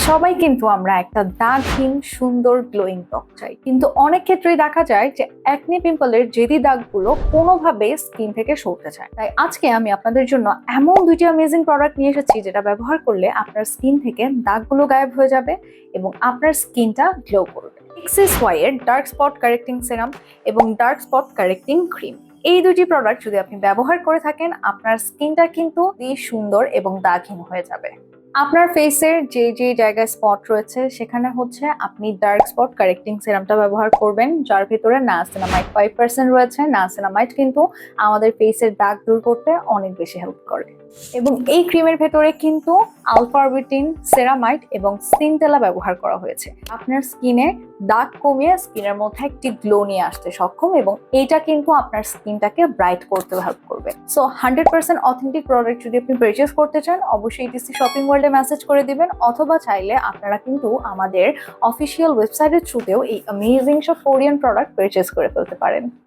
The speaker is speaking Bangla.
সবাই কিন্তু আমরা একটা দাগহীন সুন্দর গ্লোয়িং ত্বক চাই, কিন্তু অনেক ক্ষেত্রেই দেখা যায় যে অ্যাকনে পিম্পলের জেদি দাগগুলো কোনোভাবে স্কিন থেকে সরতে চায়। তাই আজকে আমি আপনাদের জন্য এমন দুইটি অ্যামেজিং প্রোডাক্ট নিয়ে এসেছি যেটা ব্যবহার করলে আপনার স্কিন থেকে দাগগুলো গায়েব হয়ে যাবে এবং আপনার স্কিনটা গ্লো করবে। XSY এর ডার্ক স্পট কারেক্টিং সেরাম এবং ডার্ক স্পট কারেক্টিং ক্রিম, এই দুটি প্রোডাক্ট যদি আপনি ব্যবহার করে থাকেন আপনার স্কিনটা কিন্তু সুন্দর এবং দাগহীন হয়ে যাবে। আপনার ফেসের যে যে জায়গায় স্পট রয়েছে সেখানে আপনি ডার্ক স্পট কারেক্টিং সিরামটা ব্যবহার করবেন, যার ভিতরে নায়াসিনামাইড 5% রয়েছে। নায়াসিনামাইড কিন্তু আমাদের ফেসের দাগ দূর করতে অনেক বেশি হেল্প করে এবং এই ক্রিমের ভেতরে কিন্তু আলফা অরবিটিন, সেরামাইড এবং সিনটেলা ব্যবহার করা হয়েছে আপনার স্কিনে দাগ কমিয়ে স্কিনের মধ্যে একটি গ্লো নিয়ে আসতে সক্ষম, এবং এইটা কিন্তু আপনার স্কিনটাকে ব্রাইট করতে হেল্প করবে। সো 100% অথেন্টিক প্রোডাক্ট যদি আপনি পারচেজ করতে চান অবশ্যই ডিসি শপিং ওয়ার্ল্ডে মেসেজ করে দিবেন, অথবা চাইলে আপনারা কিন্তু আমাদের অফিসিয়াল ওয়েবসাইটের থ্রুতেও এই অ্যামেজিং সব কোরিয়ান প্রোডাক্ট পারচেজ করে ফেলতে পারেন।